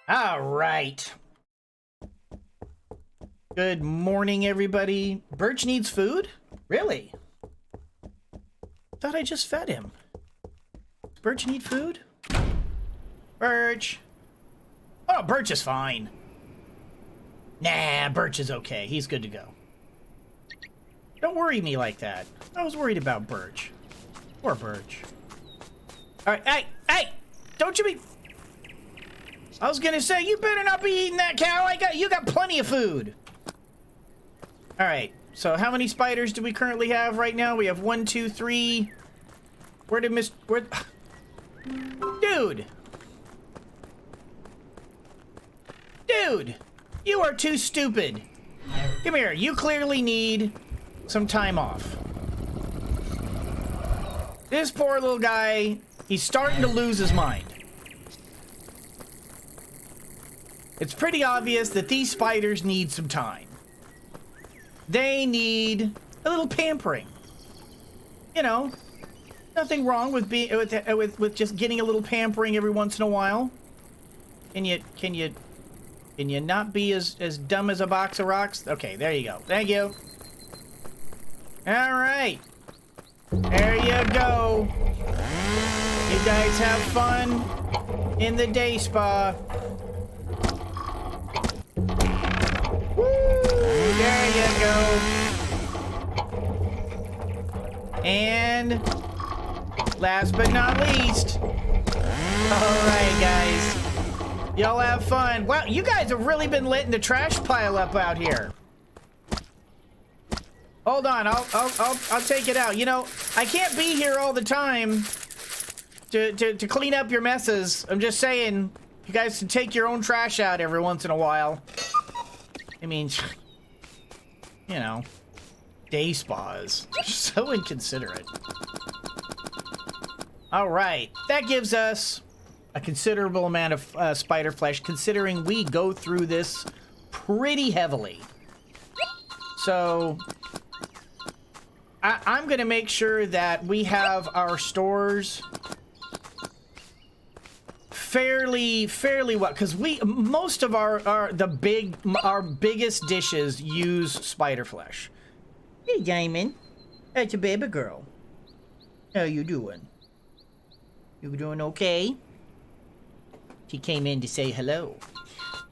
All right. Good morning, everybody. Birch needs food? Really? Thought I just fed him. Does Birch need food? Birch. Oh, Birch is fine. Nah, Birch is okay. He's good to go. Don't worry me like that. I was worried about Birch. Poor Birch. All right, hey! Don't you be... I was gonna say, you better not be eating that cow. You got plenty of food. All right, so how many spiders do we currently have right now? We have 1, 2, 3. Where did Dude! Dude! You are too stupid. Come here, you clearly need some time off. This poor little guy, he's starting to lose his mind. It's pretty obvious that these spiders need some time. They need a little pampering. You know, nothing wrong with with just getting a little pampering every once in a while. Can you not be as dumb as a box of rocks? Okay, there you go. Thank you. All right. There you go. You guys have fun in the day spa. There you go. And last but not least. Alright, guys. Y'all have fun. Wow, you guys have really been letting the trash pile up out here. Hold on, I'll take it out. You know, I can't be here all the time to clean up your messes. I'm just saying, you guys can take your own trash out every once in a while. I mean, you know, day spas. So inconsiderate. All right, that gives us a considerable amount of spider flesh, considering we go through this pretty heavily. So, I'm going to make sure that we have our stores fairly well, because most of our biggest dishes use spider flesh. Hey, Diamond, that's a baby girl. How you doing? You doing okay? She came in to say hello.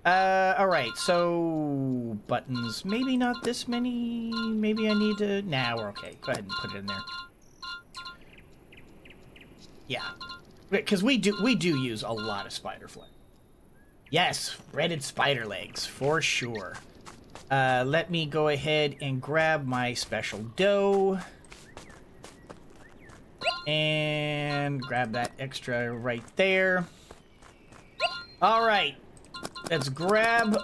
All right, so buttons. Maybe not this many. Maybe I need to. Nah, we're okay. Go ahead and put it in there. Yeah. Because we do use a lot of spider flesh. Yes, breaded spider legs, for sure. Let me go ahead and grab my special dough. And grab that extra right there. All right, let's grab...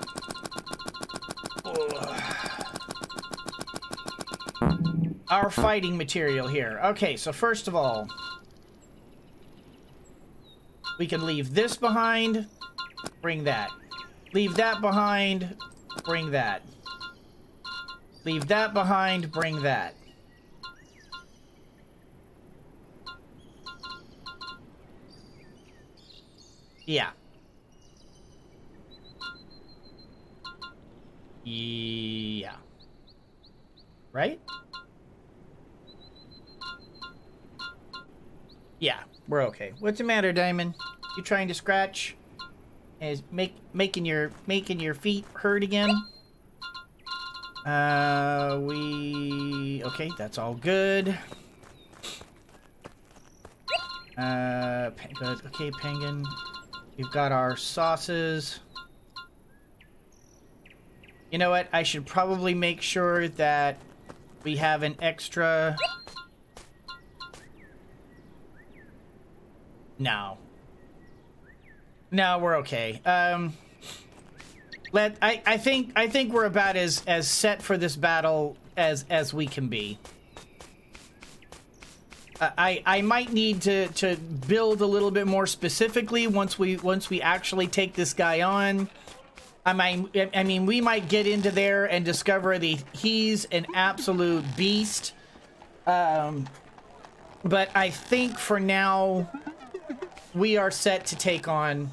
our fighting material here. Okay, so first of all... we can leave this behind, bring that. Leave that behind, bring that. Leave that behind, bring that. Yeah. Yeah. Right? Yeah, we're okay. What's the matter, Diamond? You trying to scratch? Is making your feet hurt again? Okay, that's all good. Good. Okay, Penguin. We've got our sauces. You know what? I should probably make sure that we have an extra... No. No, we're okay. I think we're about as set for this battle as we can be. I might need to build a little bit more specifically once we actually take this guy on. I mean, we might get into there and discover he's an absolute beast. But I think for now, we are set to take on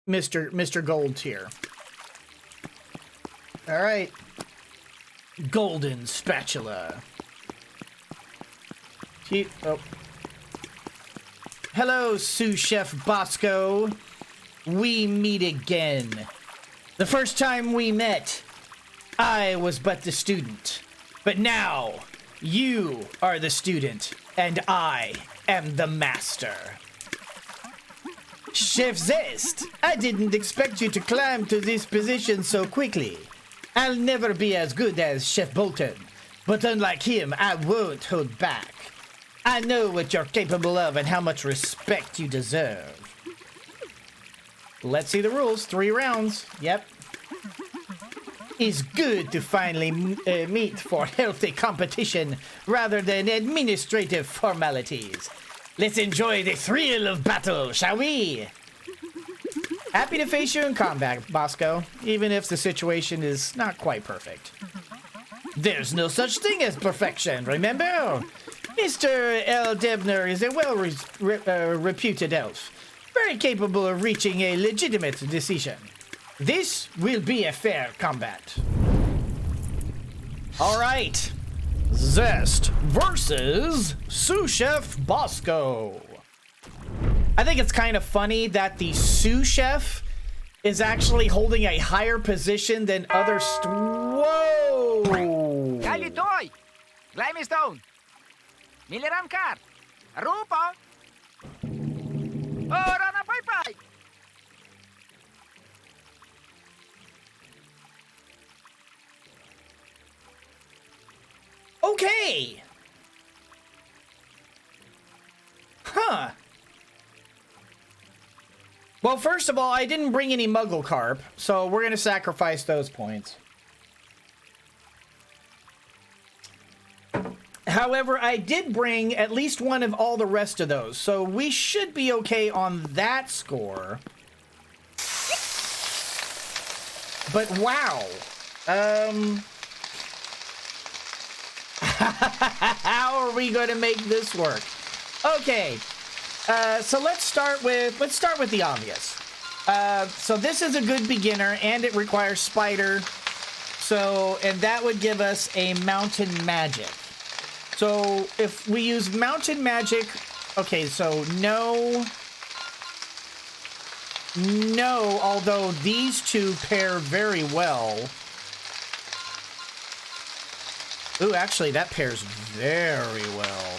Mr. Gold tier. All right. Golden spatula. Oh. Hello, sous chef Bosco. We meet again. The first time we met, I was but the student. But now, you are the student, and I am the master. Chef Zest, I didn't expect you to climb to this position so quickly. I'll never be as good as Chef Bolton, but unlike him, I won't hold back. I know what you're capable of and how much respect you deserve. Let's see the rules. 3 rounds. Yep. It's good to finally meet for healthy competition rather than administrative formalities. Let's enjoy the thrill of battle, shall we? Happy to face you in combat, Bosco, even if the situation is not quite perfect. There's no such thing as perfection, remember? Mr. L. Debner is a well-reputed elf, very capable of reaching a legitimate decision. This will be a fair combat. All right. Zest versus sous chef Bosco. I think it's kind of funny that the sous chef is actually holding a higher position than other Whoa! Galitoy! Limestone! Miliram Kar! Rupa! Rana Pai Pai! Okay. Huh. Well, first of all, I didn't bring any Muggle Carp, so we're going to sacrifice those points. However, I did bring at least one of all the rest of those, so we should be okay on that score. But wow. How are we going to make this work? Okay. So let's start with the obvious. So this is a good beginner, and it requires spider. So, and that would give us a mountain magic. So if we use mountain magic, okay, so no, although these two pair very well. Ooh, actually, that pairs very well.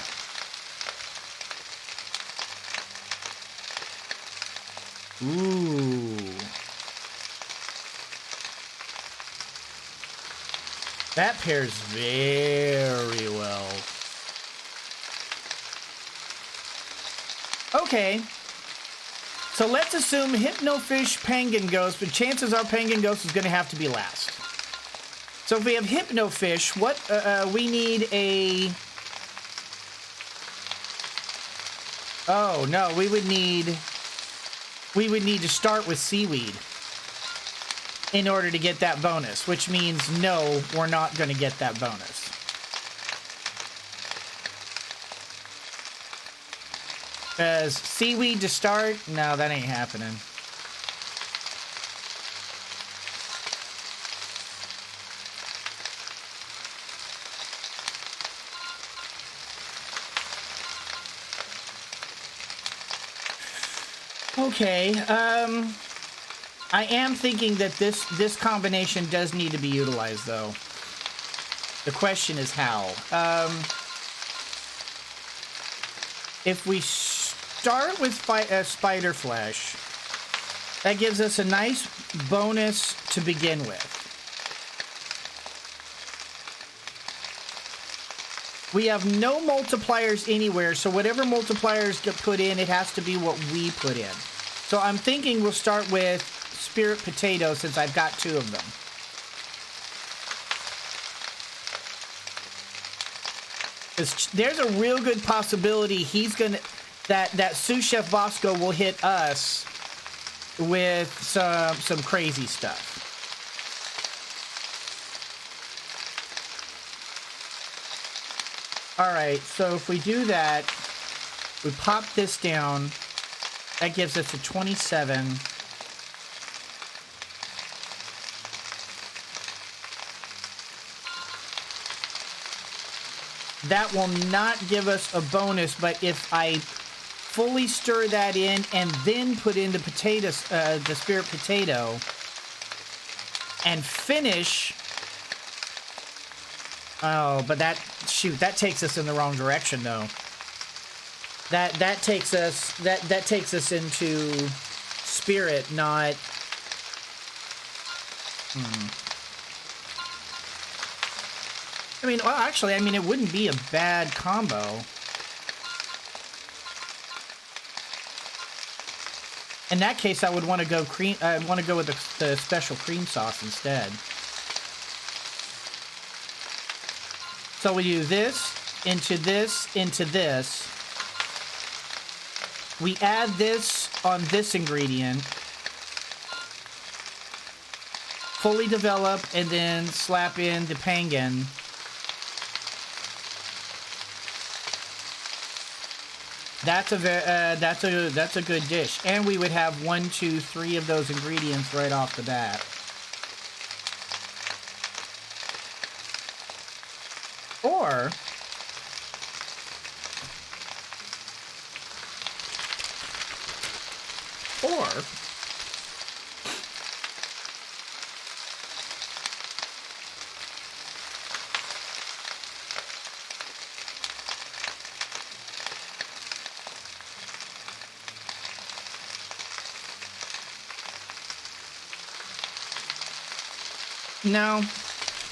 Ooh. That pairs very well. Okay. So let's assume Hypnofish, Penguin Ghost, but chances are Penguin Ghost is going to have to be last. So if we have Hypnofish, what we need a... Oh, no, we would need to start with seaweed in order to get that bonus, which means no, we're not going to get that bonus. As seaweed to start? No, that ain't happening. Okay, I am thinking that this combination does need to be utilized, though. The question is how. If we start with spider flesh, that gives us a nice bonus to begin with. We have no multipliers anywhere, so whatever multipliers get put in, it has to be what we put in. So I'm thinking we'll start with Spirit Potato, since I've got 2 of them. There's a real good possibility he's gonna that sous chef Bosco will hit us with some crazy stuff. All right, so if we do that, we pop this down. That gives us a 27. that will not give us a bonus, but if I fully stir that in and then put in the potatoes, the spirit potato, and finish... Oh, but that takes us in the wrong direction, though. That takes us into spirit, not... I mean, well, actually, I mean, it wouldn't be a bad combo. In that case, I would want to go cream. I want to go with the special cream sauce instead. So we do this into this into this. We add this on this ingredient, fully develop, and then slap in the pangan. That's a good dish, and we would have 1, 2, 3 of those ingredients right off the bat. Or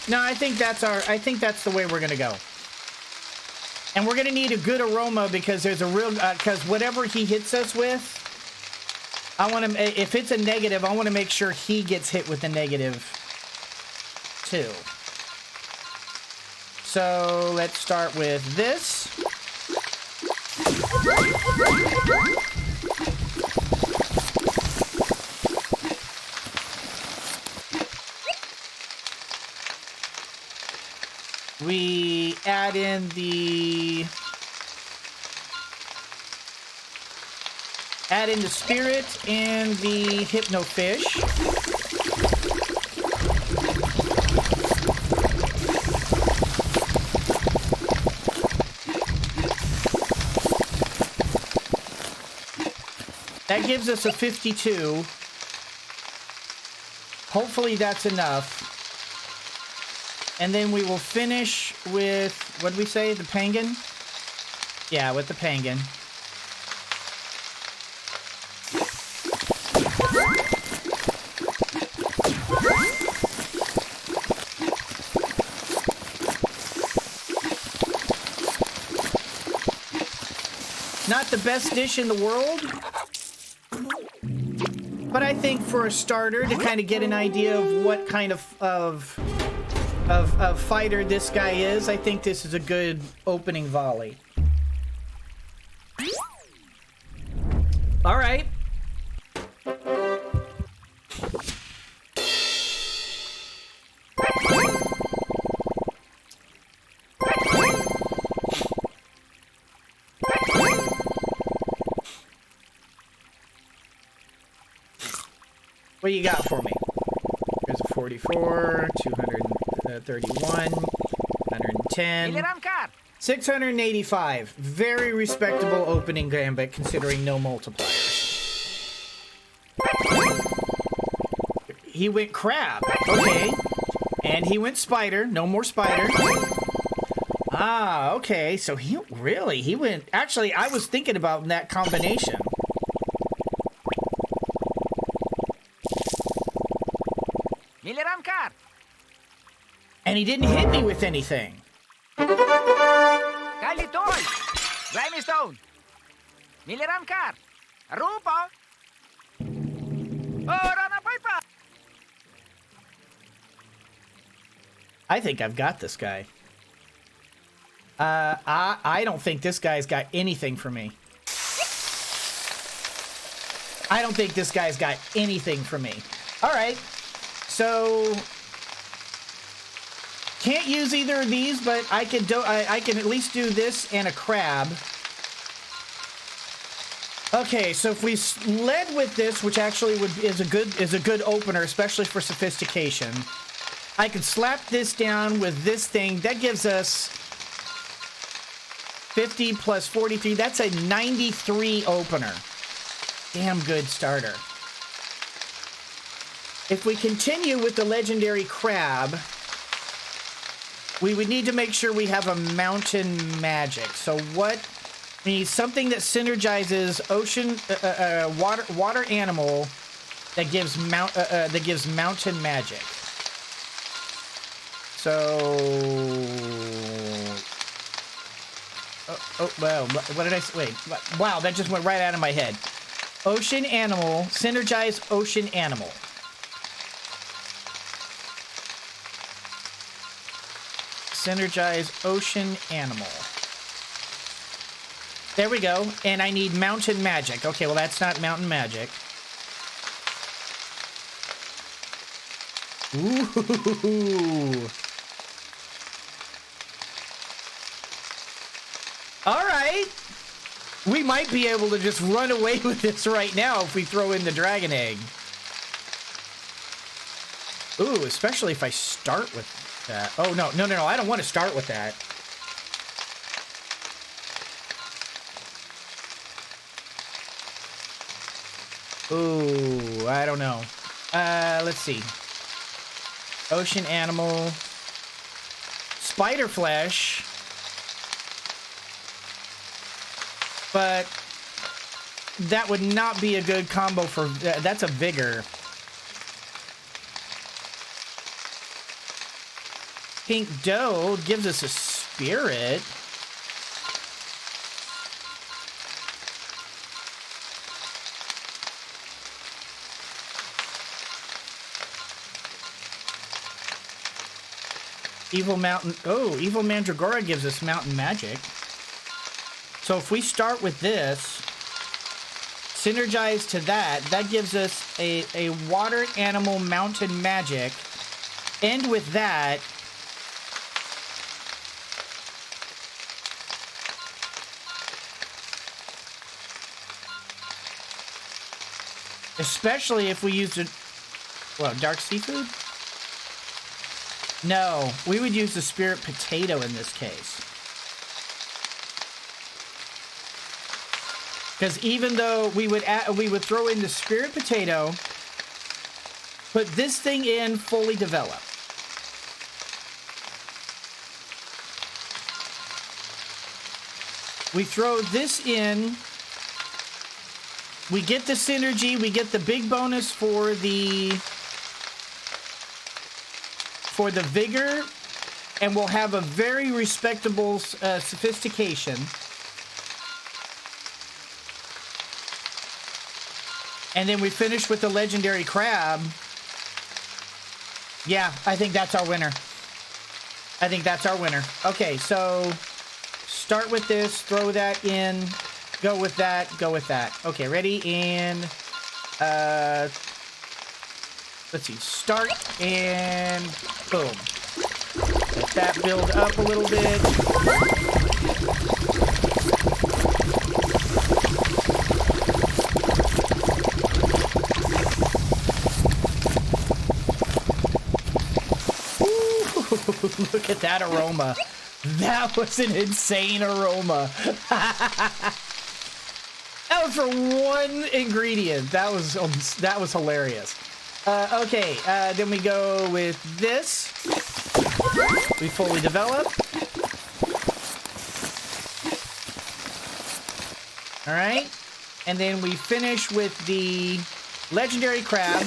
No, I think that's the way we're gonna go. And we're gonna need a good aroma because there's a real, because whatever he hits us with, I want to, if it's a negative, I want to make sure he gets hit with a negative too. So let's start with this. We add in the spirit and the hypnofish. That gives us a 52. Hopefully that's enough. And then we will finish with, what did we say, the pangan? Yeah, with the pangan. Not the best dish in the world, but I think for a starter, to kind of get an idea of what kind of fighter this guy is, I think this is a good opening volley. All right. What do you got for me? There's a 44, 231, 110, 685. Very respectable opening gambit considering no multipliers. He went crab. Okay. And he went spider. No more spider. Ah, okay. So he went... Actually, I was thinking about that combination. And he didn't hit me with anything. I think I've got this guy. I don't think this guy's got anything for me. I don't think this guy's got anything for me. All right. So... Can't use either of these, but I can at least do this and a crab. Okay, so if we led with this, which actually is a good opener, especially for sophistication, I can slap this down with this thing. That gives us 50 plus 43. That's a 93 opener. Damn good starter. If we continue with the legendary crab, we would need to make sure we have a mountain magic. So what? We need something that synergizes ocean water animal that gives mountain magic. So well, what did I say? Wait, wow, that just went right out of my head. Ocean animal, synergize ocean animal. Synergize ocean animal. There we go. And I need mountain magic. Okay, well, that's not mountain magic. Ooh. All right. We might be able to just run away with this right now if we throw in the dragon egg. Ooh, especially if I start with that. Oh, no. I don't want to start with that. Ooh, I don't know. Let's see. Ocean animal. Spider flesh. But that would not be a good combo for... that's a vigor. Pink dough gives us a spirit. Evil mountain... oh, evil mandragora gives us mountain magic. So if we start with this, synergize to that, that gives us a water animal mountain magic. End with that. Especially if we used a... well, dark seafood? No, we would use the spirit potato in this case. Because even though we would throw in the spirit potato, put this thing in fully developed. We throw this in. We get the synergy. We get the big bonus for the vigor, and we'll have a very respectable sophistication. And then we finish with the legendary crab. Yeah, I think that's our winner. I think that's our winner. Okay, so start with this, throw that in, go with that, go with that. Okay, ready? And let's see, start and boom. Let that build up a little bit. Look at that aroma. That was an insane aroma. That was for one ingredient. That was hilarious. Okay, then we go with this. We fully develop. All right. And then we finish with the legendary crab.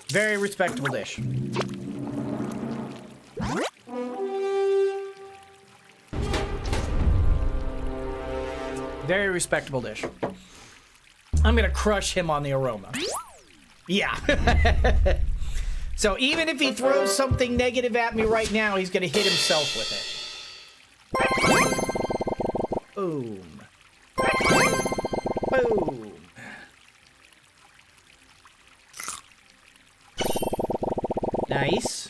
Very respectable dish. Very respectable dish. I'm gonna crush him on the aroma. Yeah. So even if he throws something negative at me right now, he's gonna hit himself with it. Boom. Boom. Nice.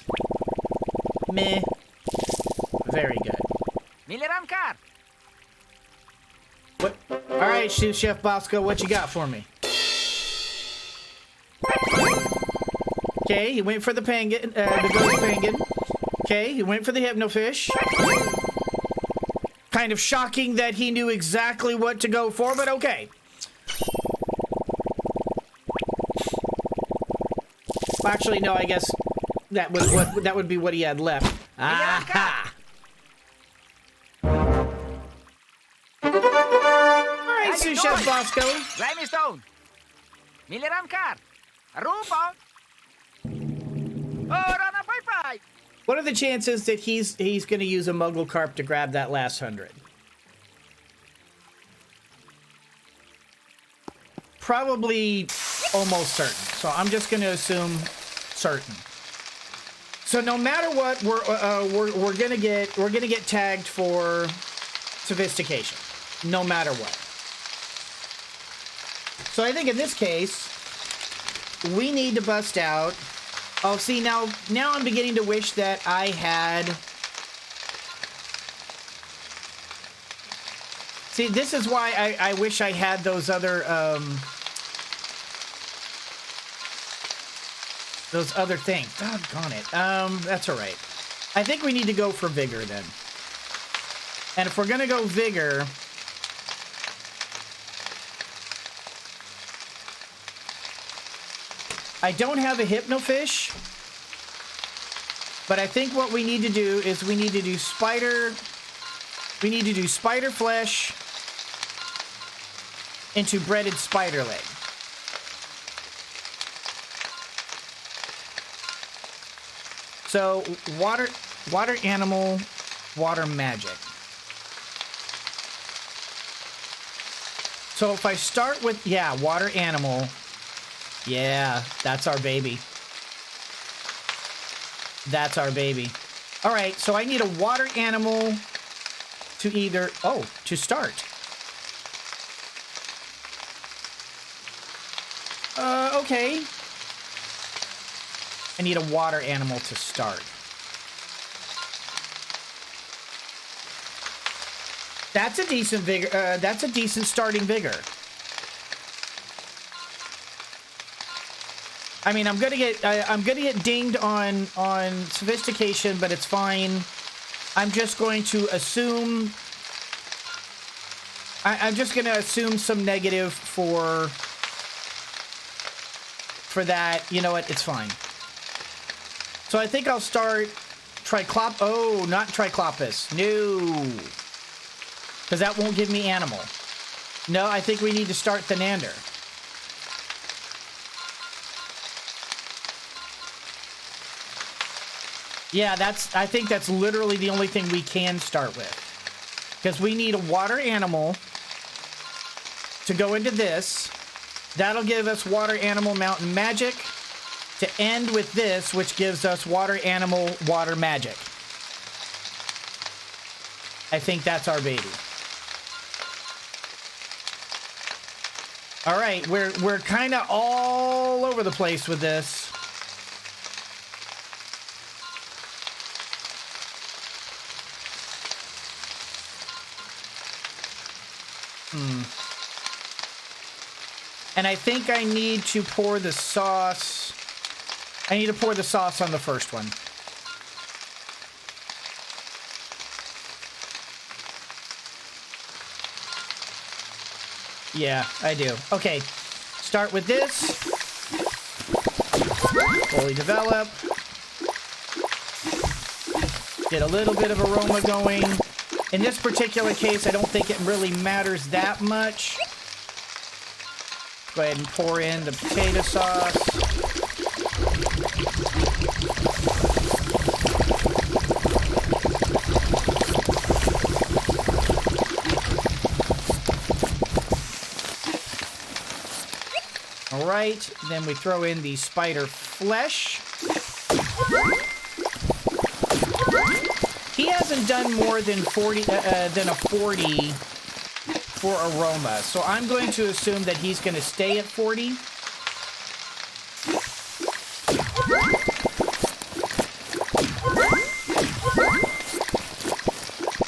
Meh. Very good. Miliram kar. What? All right, Chef Bosco, what you got for me? Okay, he went for the penguin, the ghost penguin. Okay, he went for the hypnofish. Kind of shocking that he knew exactly what to go for, but okay. Actually, no, I guess that would be what he had left. Aha! Alright, Sous Chef Bosco. Limestone. Miliram kar. Rupa. Ora na bye. What are the chances that he's going to use a Muggle Carp to grab that last 100? Probably almost certain. So I'm just going to assume certain. So no matter what, we're going to get tagged for sophistication. No matter what. So I think in this case, we need to bust out. Oh, see, now I'm beginning to wish that I had... See, this is why I wish I had those other things. Doggone it. That's all right. I think we need to go for vigor then. And if we're gonna go vigor... I don't have a hypnofish, but I think what we need to do is we need to do spider flesh into breaded spider leg. So water animal, water magic. So if I start with, yeah, water animal. Yeah, that's our baby. That's our baby. All right, so I need a water animal to either... Oh, to start. Okay. I need a water animal to start. That's a decent vigor. That's a decent starting vigor. I mean, I'm gonna get dinged on sophistication, but it's fine. I'm just going to assume. I'm just gonna assume some negative for that. You know what? It's fine. So I think I'll start Triclop. Oh, not Triclopus. No, because that won't give me animal. No, I think we need to start Thanander. Yeah, I think that's literally the only thing we can start with. Because we need a water animal to go into this. That'll give us water animal mountain magic to end with this, which gives us water animal water magic. I think that's our baby. All right, we're kind of all over the place with this. And I think I need to pour the sauce. I need to pour the sauce on the first one. Yeah, I do. Okay, start with this. Fully develop. Get a little bit of aroma going. In this particular case, I don't think it really matters that much. Go ahead and pour in the potato sauce. All right, then we throw in the spider flesh. He hasn't done more than 40 than a 40 for aroma, so I'm going to assume that he's going to stay at 40.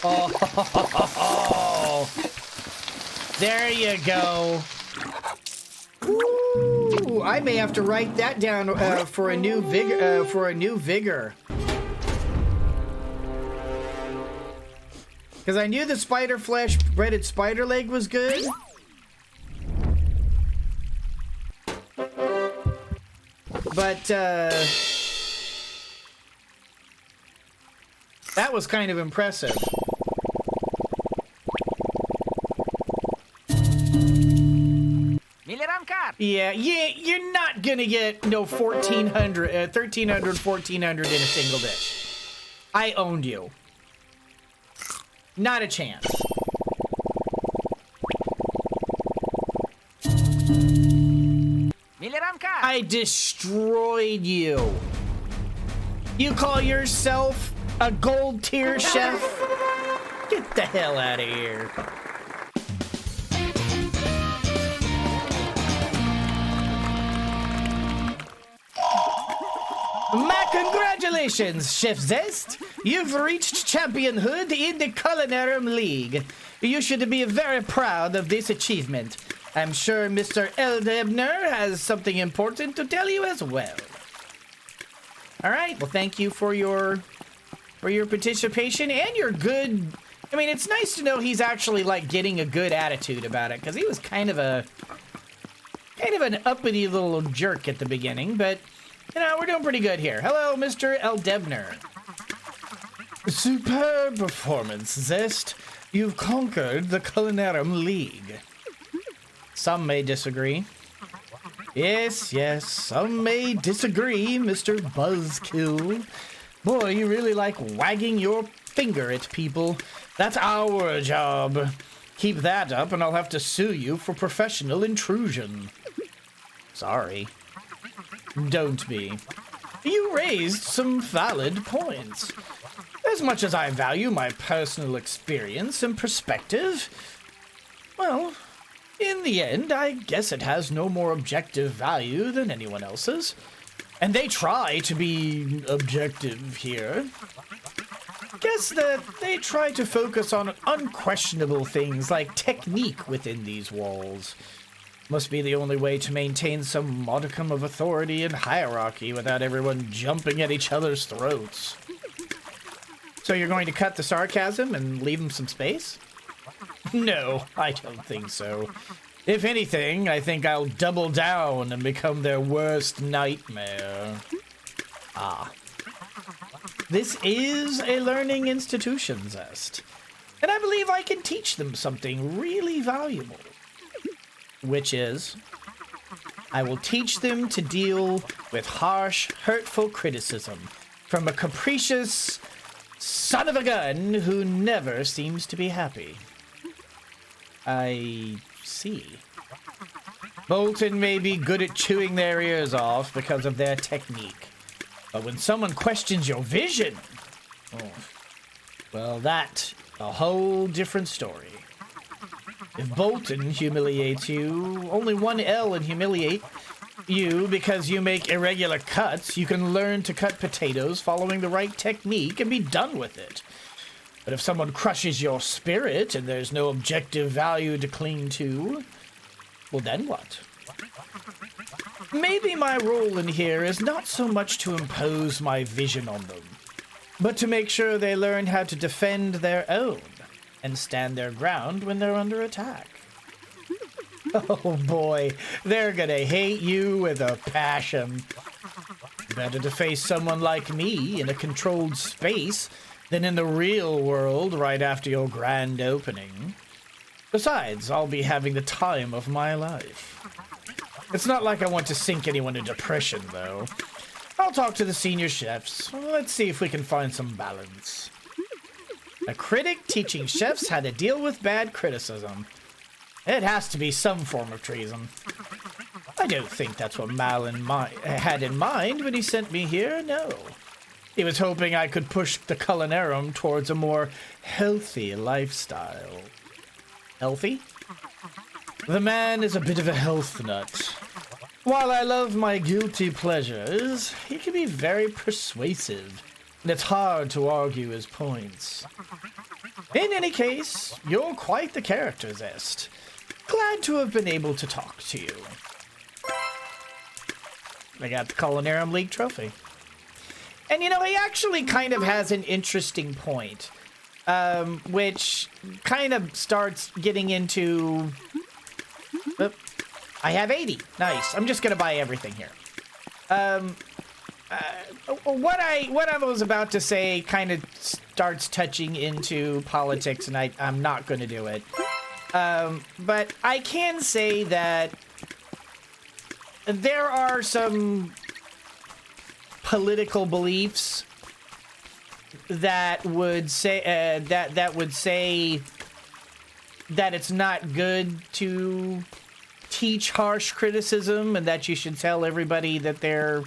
Oh, there you go. Ooh, I may have to write that down for a new vigor. Because I knew the spider flesh breaded spider leg was good. But that was kind of impressive. Yeah, you're not gonna get no 1,400, 1,300, 1,400 in a single dish. I owned you. Not a chance. I destroyed you. You call yourself a gold tier chef? Get the hell out of here. My congratulations, Chef Zest. You've reached championhood in the Culinary League. You should be very proud of this achievement. I'm sure Mr. Eldebner has something important to tell you as well. All right. Well, thank you for your participation and your good. I mean, it's nice to know he's actually like getting a good attitude about it, because he was kind of an uppity little jerk at the beginning, but you know, we're doing pretty good here. Hello, Mr. Eldebner. Superb performance, Zest. You've conquered the Culinarium League. Some may disagree. Yes, some may disagree, Mr. Buzzkill. Boy, you really like wagging your finger at people. That's our job. Keep that up and I'll have to sue you for professional intrusion. Sorry. Don't be. You raised some valid points. As much as I value my personal experience and perspective, well, in the end, I guess it has no more objective value than anyone else's. And they try to be objective here. Guess that they try to focus on unquestionable things like technique within these walls. Must be the only way to maintain some modicum of authority and hierarchy without everyone jumping at each other's throats. So you're going to cut the sarcasm and leave them some space? No, I don't think so. If anything, I think I'll double down and become their worst nightmare. Ah. This is a learning institution, Zest. And I believe I can teach them something really valuable. Which is, I will teach them to deal with harsh, hurtful criticism from a capricious son of a gun who never seems to be happy. I see. Bolton may be good at chewing their ears off because of their technique. But when someone questions your vision, well, that's a whole different story. If Bolton humiliates you, only one L in humiliate you because you make irregular cuts, you can learn to cut potatoes following the right technique and be done with it. But if someone crushes your spirit and there's no objective value to cling to, well, then what? Maybe my role in here is not so much to impose my vision on them, but to make sure they learn how to defend their own and stand their ground when they're under attack. Oh boy, they're gonna hate you with a passion. Better to face someone like me in a controlled space than in the real world right after your grand opening. Besides, I'll be having the time of my life. It's not like I want to sink anyone in depression, though. I'll talk to the senior chefs. Let's see if we can find some balance. A critic teaching chefs how to deal with bad criticism. It has to be some form of treason. I don't think that's what Malin had in mind when he sent me here, no. He was hoping I could push the Culinarium towards a more healthy lifestyle. Healthy? The man is a bit of a health nut. While I love my guilty pleasures, he can be very persuasive, and it's hard to argue his points. In any case, you're quite the character, Zest. Glad to have been able to talk to you. I got the Culinary League trophy. And, you know, he actually kind of has an interesting point, which kind of starts getting into... Oh, I have 80. Nice. I'm just going to buy everything here. What I was about to say kind of starts touching into politics, and I'm not going to do it. But I can say that there are some political beliefs that would say that would say that it's not good to teach harsh criticism, and that you should tell everybody that they're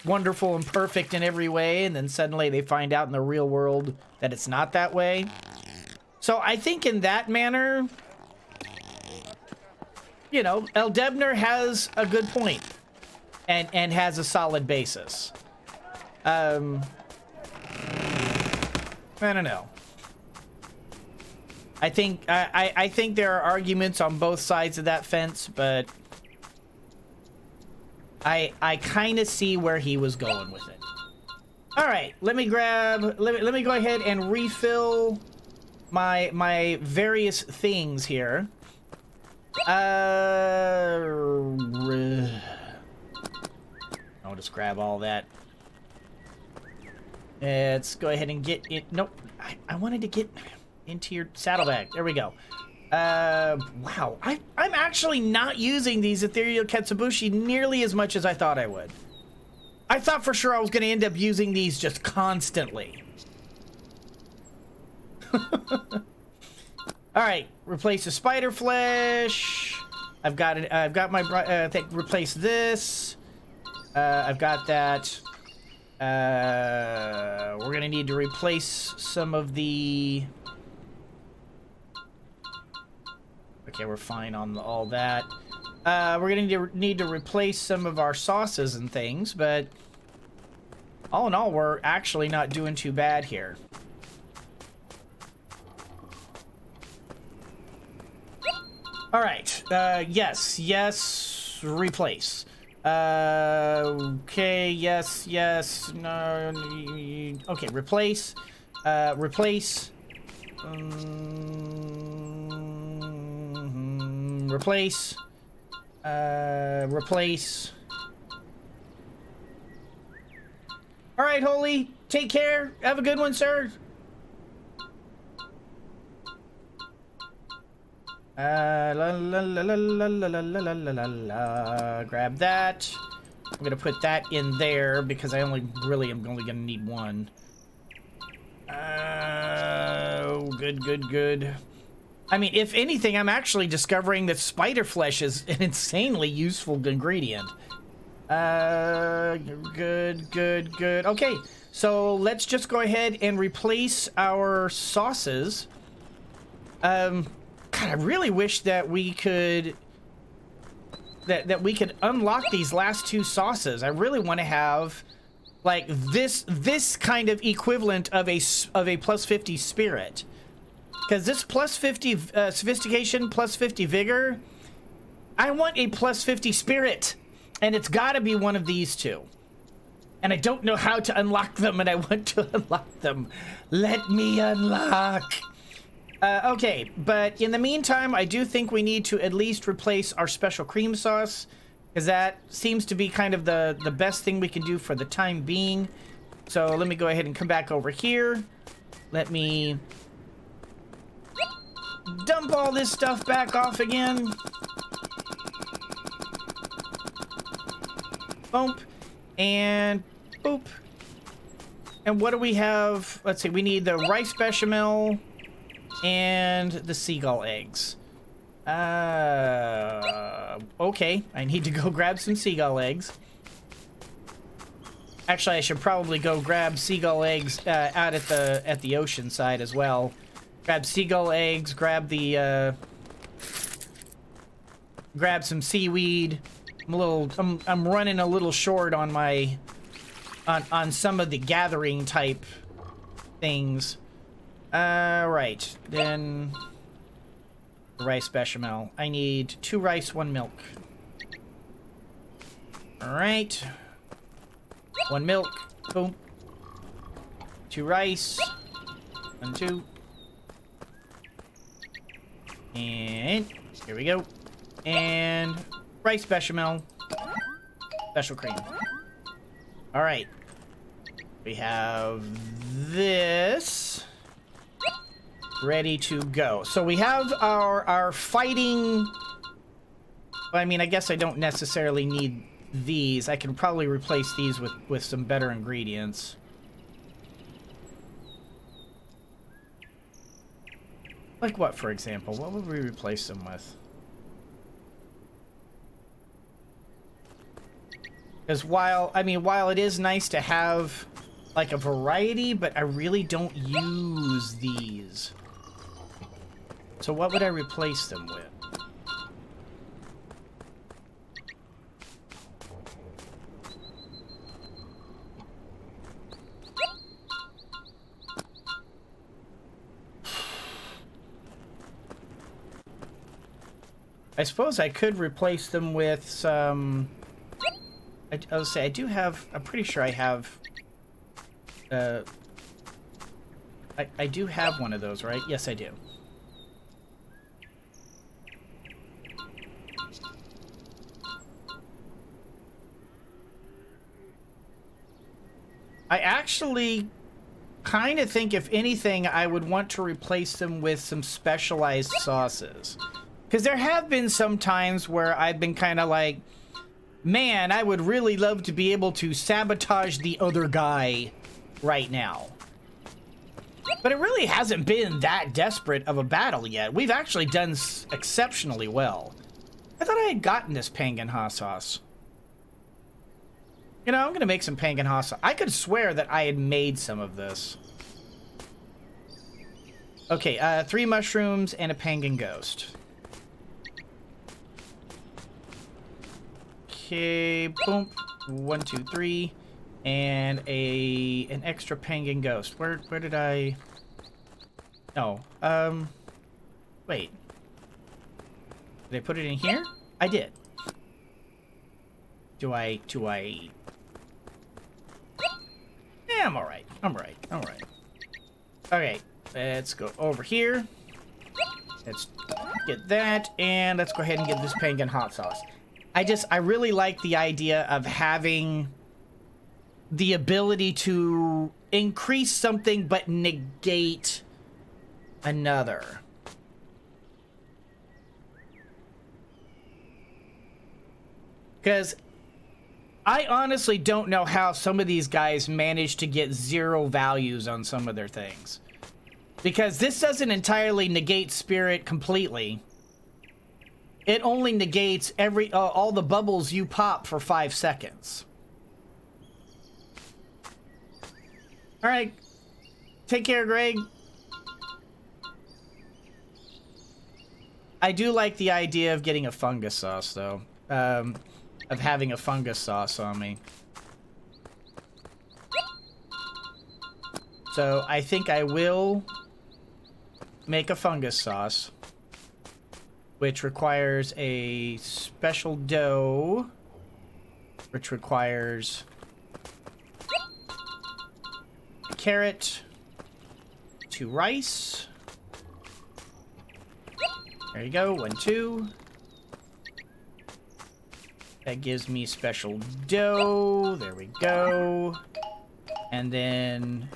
wonderful and perfect in every way, and then suddenly they find out in the real world that it's not that way. So I think in that manner, you know, El Debner has a good point and has a solid basis. I don't know. I think I think there are arguments on both sides of that fence, but I kind of see where he was going with it. All right, let me grab. Let me go ahead and refill my various things here. I'll just grab all that. Let's go ahead and get it. Nope, I wanted to get into your saddlebag. There we go. Wow, I'm actually not using these ethereal katsubushi nearly as much as I thought I would. I thought for sure I was going to end up using these just constantly. All right, replace the spider flesh. I've got it. I've got my replace this. I've got that. We're gonna need to replace some of the. Okay, we're fine on all that. We're gonna need to replace some of our sauces and things, but all in all, we're actually not doing too bad here. All right. Yes. Replace. Okay. Yes. No. Okay. Replace. Replace. Replace. Replace. All right, Holy. Take care. Have a good one, sir. Grab that. I'm gonna put that in there because I am only gonna need one. Good. I mean, if anything, I'm actually discovering that spider flesh is an insanely useful ingredient. Good. Okay, so let's just go ahead and replace our sauces. God, I really wish that we could that we could unlock these last two sauces. I really want to have like this kind of equivalent of a plus 50 spirit, because this plus 50 sophistication, plus 50 vigor. I want a plus 50 spirit, and it's got to be one of these two. And I don't know how to unlock them, and I want to unlock them. Let me unlock. Okay, but in the meantime, I do think we need to at least replace our special cream sauce, because that seems to be kind of the best thing we can do for the time being. So let me go ahead and come back over here. Let me dump all this stuff back off again. Boom. And boop. And what do we have? Let's see, we need the rice bechamel and the seagull eggs. Okay, I need to go grab some seagull eggs. Actually, I should probably go grab seagull eggs out at the ocean side as well. Grab seagull eggs, grab some seaweed. I'm running a little short on my on some of the gathering type things. Right, then rice bechamel. I need 2 rice, 1 milk. All right, 1 milk. Boom. 2 rice. 1, 2. And here we go. And rice bechamel. Special cream. All right. We have this ready to go. So we have our fighting. I mean, I guess I don't necessarily need these. I can probably replace these with some better ingredients. Like what, for example? What would we replace them with? Because while it is nice to have like a variety, but I really don't use these. So what would I replace them with? I suppose I could replace them with some... I'll say I do have... I'm pretty sure I have... I do have one of those, right? Yes, I do. I actually kind of think, if anything, I would want to replace them with some specialized sauces. Because there have been some times where I've been kind of like, man, I would really love to be able to sabotage the other guy right now. But it really hasn't been that desperate of a battle yet. We've actually done exceptionally well. I thought I had gotten this Pangan hot sauce. You know, I'm going to make some Pangan hot sauce. I could swear that I had made some of this. Okay, 3 mushrooms and a Pangan ghost. Okay, boom. 1, 2, 3. And an extra Pangan ghost. Where did I... No. Wait. Did I put it in here? I did. Do I... Yeah, I'm alright. Alright. Okay, let's go over here. Let's get that, and let's go ahead and get this Pangan hot sauce. I really like the idea of having the ability to increase something but negate another. Because I honestly don't know how some of these guys manage to get 0 values on some of their things. Because this doesn't entirely negate spirit completely. It only negates all the bubbles you pop for 5 seconds. Alright. Take care, Greg. I do like the idea of getting a fungus sauce, though. Of having a fungus sauce on me. So, I think I will make a fungus sauce, which requires a special dough, which requires a carrot, 2 rice. There you go, 1, 2. That gives me special dough. There we go. And then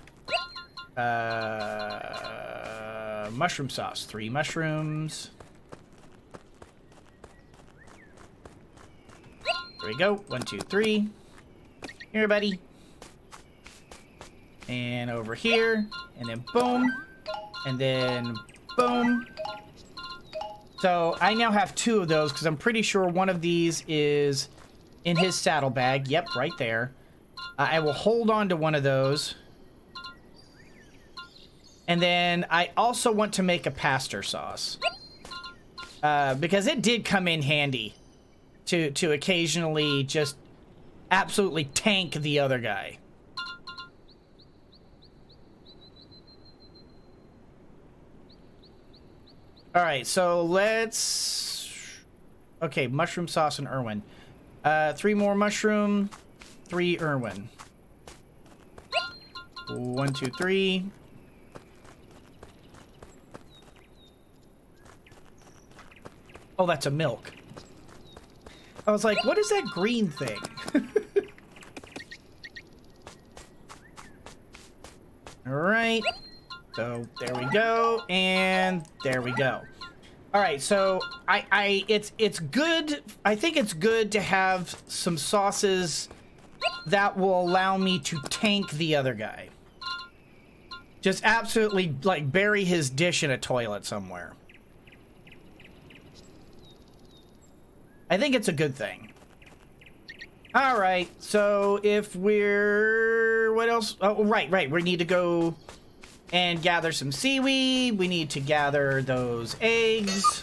mushroom sauce. 3 mushrooms. There we go. 1, 2, 3. Here, buddy. And over here. And then boom. And then boom. So I now have 2 of those because I'm pretty sure one of these is in his saddlebag. Yep, right there. I will hold on to one of those. And then I also want to make a pastor sauce. Because it did come in handy to occasionally just absolutely tank the other guy. Alright, so let's... Okay, mushroom sauce and Irwin. 3 more mushroom, 3 Irwin. 1, 2, 3. Oh, that's a milk. I was like, what is that green thing? All right. So there we go, and there we go. All right, so it's good. I think it's good to have some sauces that will allow me to tank the other guy. Just absolutely like bury his dish in a toilet somewhere. I think it's a good thing. All right, so if we're... What else? Oh, right. We need to go and gather some seaweed. We need to gather those eggs.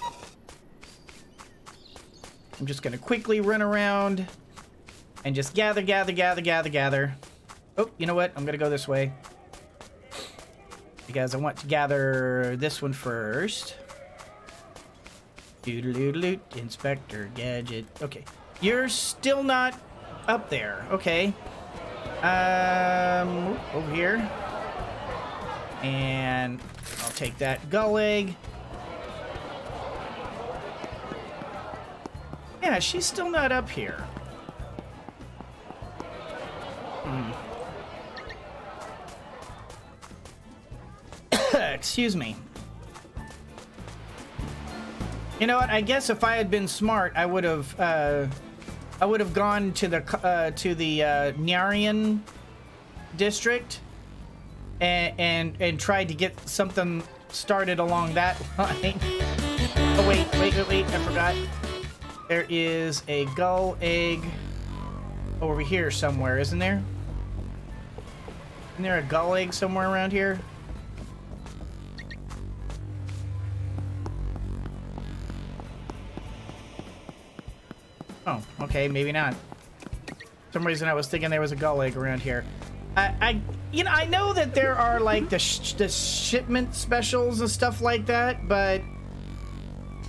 I'm just going to quickly run around and just gather. Oh, you know what? I'm going to go this way, because I want to gather this one first. Doodle-doodle-doot, Inspector Gadget. Okay, you're still not up there. Okay. Over here. And I'll take that gull egg. Yeah, she's still not up here. Excuse me. You know what? I guess if I had been smart, I would have gone to the Nyarian district and tried to get something started along that line. Oh wait! I forgot. There is a gull egg over here somewhere, isn't there? Isn't there a gull egg somewhere around here? Oh, okay, maybe not. For some reason I was thinking there was a gull egg around here. I know that there are like the shipment specials and stuff like that, but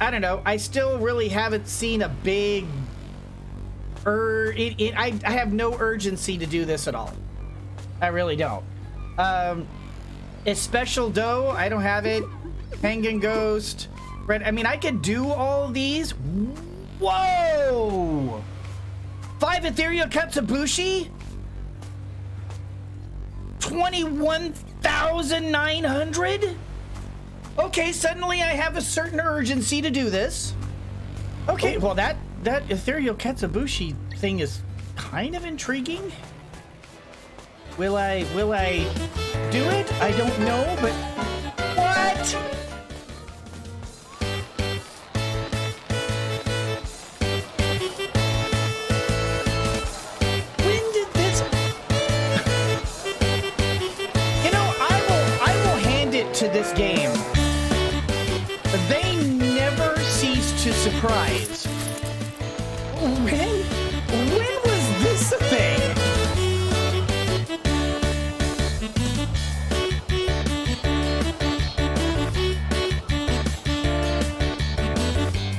I don't know. I still really haven't seen a big I have no urgency to do this at all. I really don't. Is special dough? I don't have it. Hanging ghost. Red. I mean, I could do all these. Whoa! 5 ethereal katsubushi? 21,900? Okay, suddenly I have a certain urgency to do this. Okay, well that ethereal katsubushi thing is kind of intriguing. Will I do it? I don't know, but what? To this game, they never cease to surprise. When was this a thing?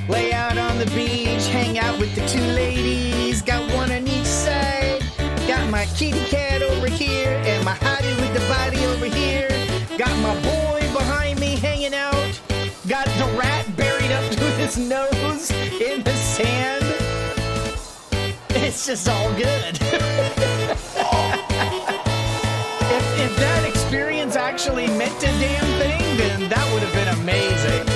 Lay out on the beach, hang out with the 2 ladies, got one on each side. Got my kitty cat over here and my hottie with the body over here. Got my boy behind me hanging out. Got the rat buried up to his nose in the sand. It's just all good. if that experience actually meant a damn thing, then that would have been amazing.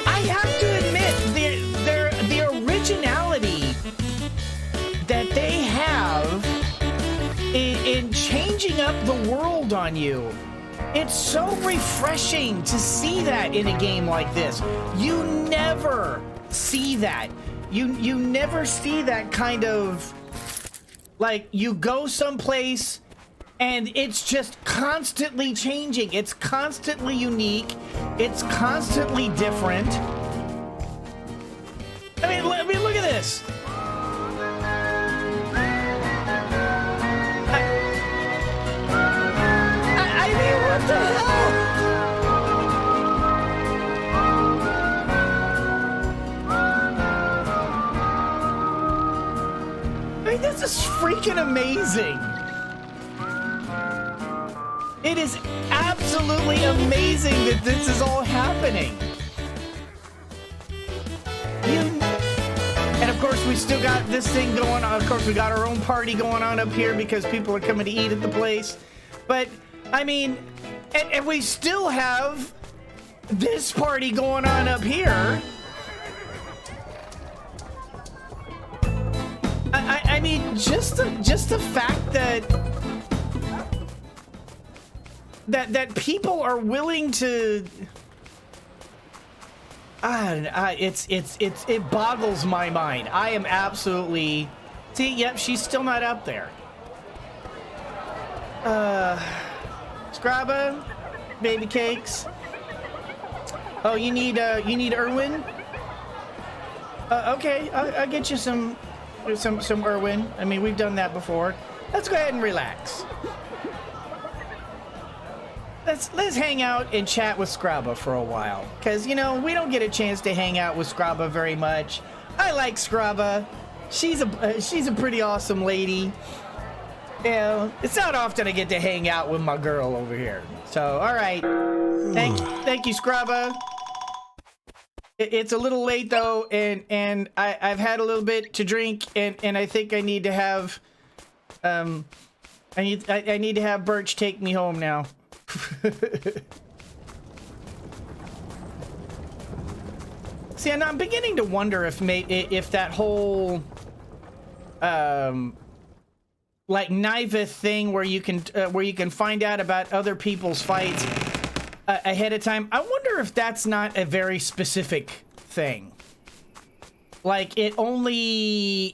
I have to admit, the originality that they have in changing up the world on you. It's so refreshing to see that in a game like this. You never see that. You never see that kind of, like, you go someplace and it's just constantly changing. It's constantly unique. It's constantly different. I mean, look at this. What the hell? I mean, this freaking amazing. It is absolutely amazing that this is all happening. And of course, we still got this thing going on. Of course, we got our own party going on up here because people are coming to eat at the place. But, I mean, and we still have this party going on up here. I mean, just the fact that people are willing to, it boggles my mind. I am absolutely, see, yep, she's still not up there. Scrabba, baby cakes. Oh, you need Irwin? Okay, I'll get you some Irwin. I mean, we've done that before. Let's go ahead and relax. Let's hang out and chat with Scrabba for a while, because you know we don't get a chance to hang out with Scrabba very much. I like Scrabba. She's a pretty awesome lady. You know, it's not often I get to hang out with my girl over here. So, all right. Thank you, Scrabba. It's a little late though, and I've had a little bit to drink, and I think I need to have I need to have Birch take me home now. See, and I'm beginning to wonder if that whole like Niveth thing where you can find out about other people's fights ahead of time. I wonder if that's not a very specific thing. Like it's only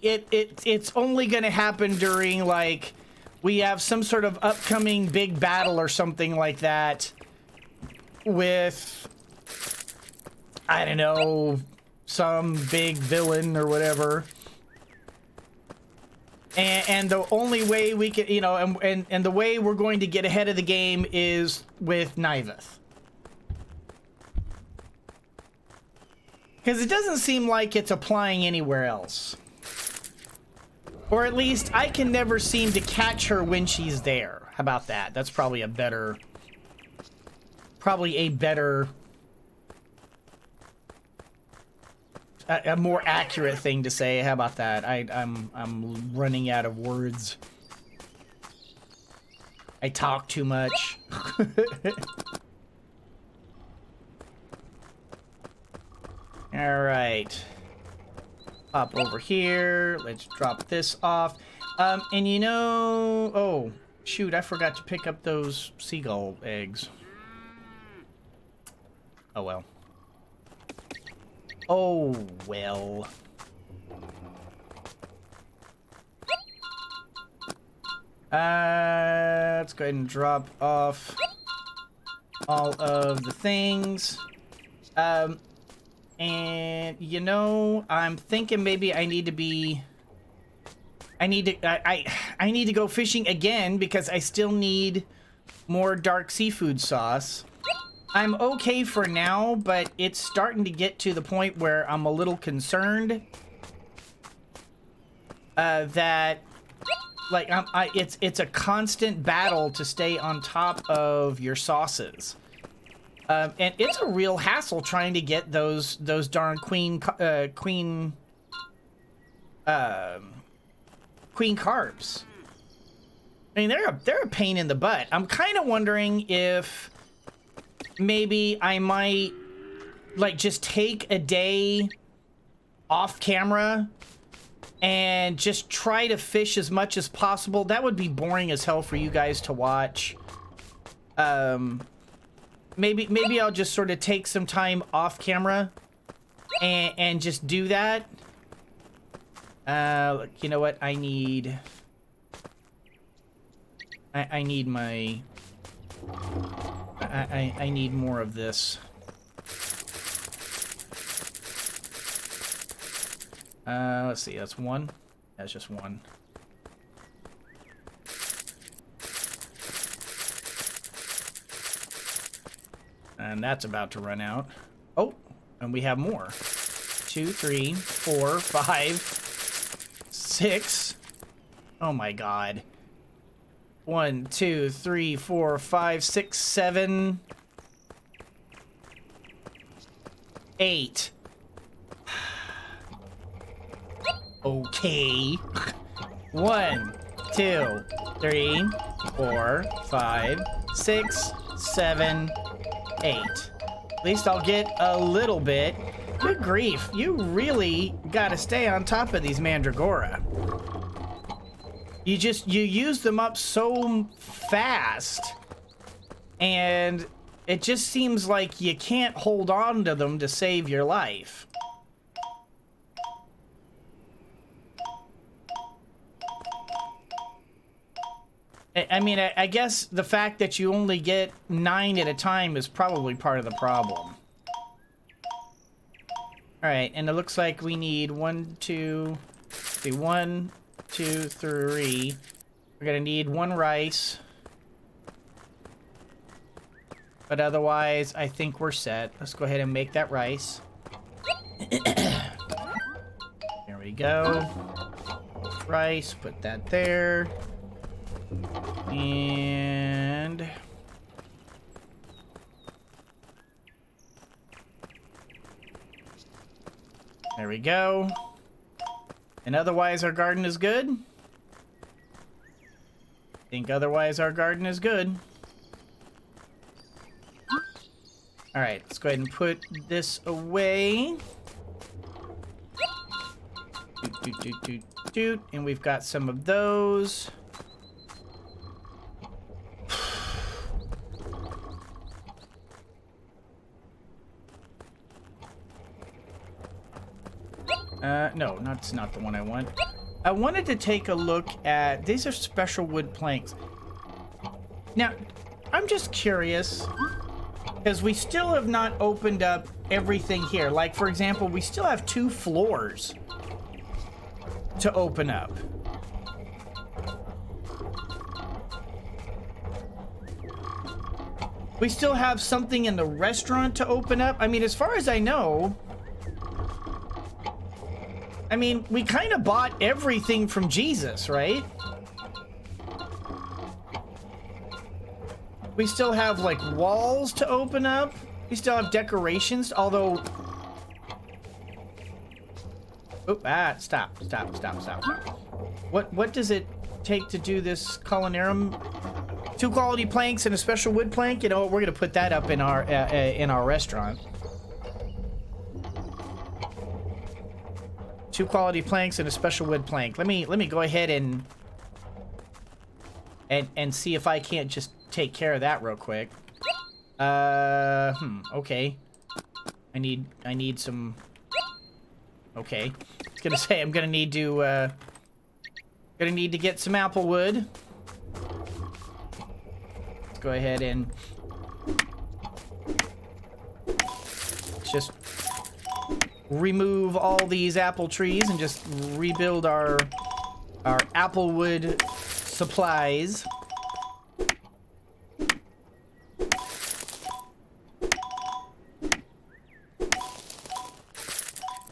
gonna happen during, like, we have some sort of upcoming big battle or something like that with, I don't know, some big villain or whatever. And the only way we can, you know, and the way we're going to get ahead of the game is with Niveth. Because it doesn't seem like it's applying anywhere else. Or at least I can never seem to catch her when she's there. How about that? That's probably a better a more accurate thing to say. How about that? I'm running out of words. I talk too much. All right. Pop over here. Let's drop this off. And you know, oh shoot, I forgot to pick up those seagull eggs. Oh well. Oh well. Let's go ahead and drop off all of the things. And you know, I'm thinking maybe I need to go fishing again because I still need more dark seafood sauce. I'm okay for now, but it's starting to get to the point where I'm a little concerned that, like, it's a constant battle to stay on top of your sauces. And it's a real hassle trying to get those darn queen carbs. I mean, they're a pain in the butt. I'm kind of wondering if maybe I might, like, just take a day off camera and just try to fish as much as possible. That would be boring as hell for you guys to watch. Maybe I'll just sort of take some time off camera and just do that. You know what? I need my... I need more of this. Let's see, that's one. That's just one. And that's about to run out. Oh, and we have more. 2, 3, 4, 5, 6. Oh my god. 1, 2, 3, 4, 5, 6, 7, 8. Okay. 1, 2, 3, 4, 5, 6, 7, 8. At least I'll get a little bit. Good grief, you really gotta stay on top of these mandragora. You use them up so fast, and it just seems like you can't hold on to them to save your life. I mean, I guess the fact that you only get 9 at a time is probably part of the problem. Alright, and it looks like we need 1, 2, 3. We're gonna need 1 rice. But otherwise, I think we're set. Let's go ahead and make that rice. There we go. Rice, put that there. And there we go. And otherwise our garden is good. I think otherwise our garden is good. Alright, let's go ahead and put this away. And we've got some of those. No, that's not the one I want. I wanted to take a look at... These are special wood planks. Now, I'm just curious, because we still have not opened up everything here. Like, for example, we still have 2 floors to open up. We still have something in the restaurant to open up. I mean, as far as I know... I mean, we kind of bought everything from Jesus, right? We still have, like, walls to open up. We still have decorations, although... Oh, stop. What does it take to do this culinarum? 2 quality planks and a special wood plank? You know what, we're gonna put that up in our restaurant. 2 quality planks and a special wood plank. Let me go ahead and see if I can't just take care of that real quick. Okay. I need some... Okay. I was gonna say I'm gonna need to get some apple wood. Let's go ahead and just remove all these apple trees and just rebuild our applewood supplies.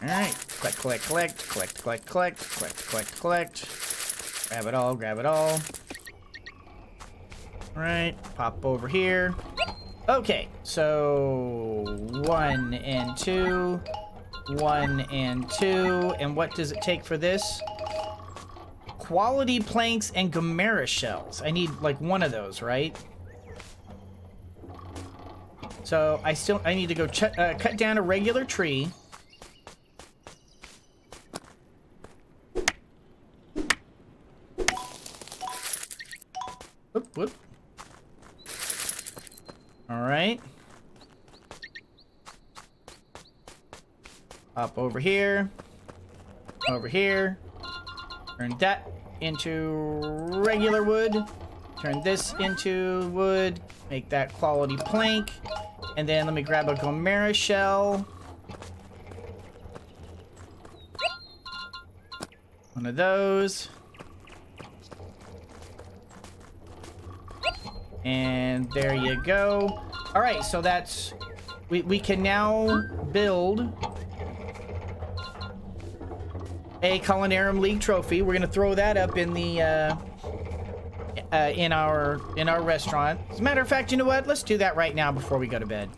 All right, collect. Grab it all. All right, pop over here. Okay, so 1 and 2. 1 and 2. And what does it take for this? Quality planks and Gamera shells. I need like 1 of those, right? So I need to go cut down a regular tree. Whoop. All right. Up over here. Turn that into regular wood. Turn this into wood. Make that quality plank. And then let me grab a Gamera shell. 1 of those. And there you go. All right, so that's... We can now build a Culinarium League trophy. We're gonna throw that up in the in our restaurant. As a matter of fact, you know what? Let's do that right now before we go to bed.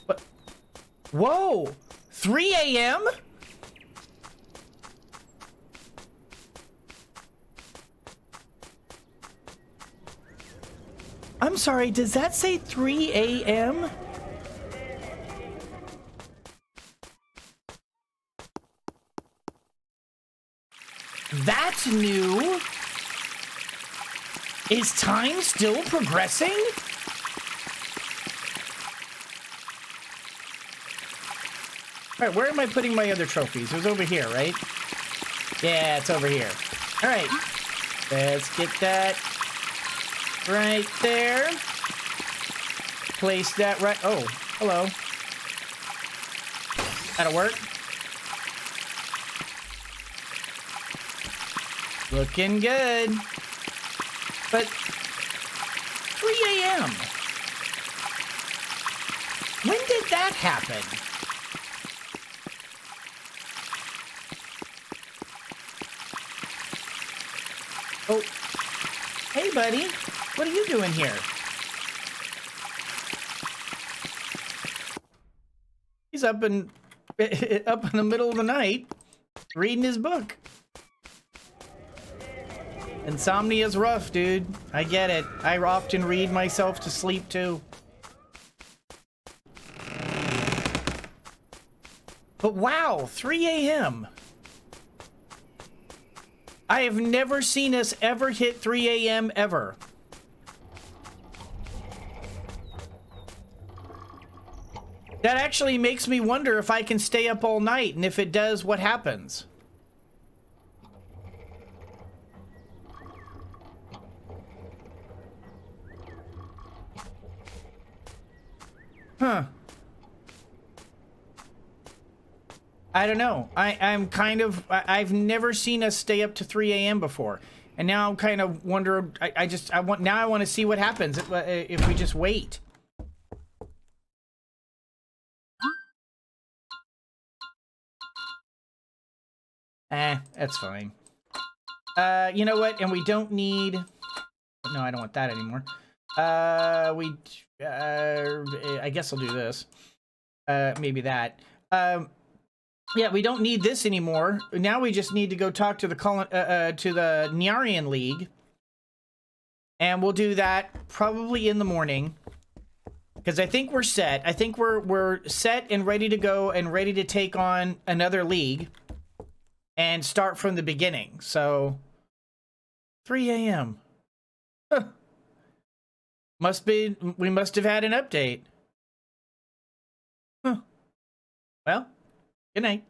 What? Whoa! 3 a.m.? I'm sorry, does that say 3 a.m.? That's new. Is time still progressing? All right, where am I putting my other trophies? It was over here, right? Yeah, it's over here. All right, let's get that right there. Place that right. Oh, hello. That'll work. Looking good. But 3 a.m. When did that happen? Oh, hey, buddy. What are you doing here? He's up in the middle of the night, reading his book. Insomnia's rough, dude. I get it. I often read myself to sleep too. But wow, 3 a.m. I have never seen us ever hit 3 a.m. ever. That actually makes me wonder if I can stay up all night, and if it does, what happens? Huh. I don't know. I've never seen us stay up to 3 a.m. before. And now I'm kind of wondering, I want to see what happens if we just wait. That's fine. You know what? And we don't need... No, I don't want that anymore. I guess I'll do this. Maybe that. Yeah, we don't need this anymore. Now we just need to go talk to the Nyarian League. And we'll do that probably in the morning. Because I think we're set. I think we're set and ready to go and ready to take on another league. And start from the beginning. So 3 a.m. Huh. We must have had an update. Huh. Well, good night.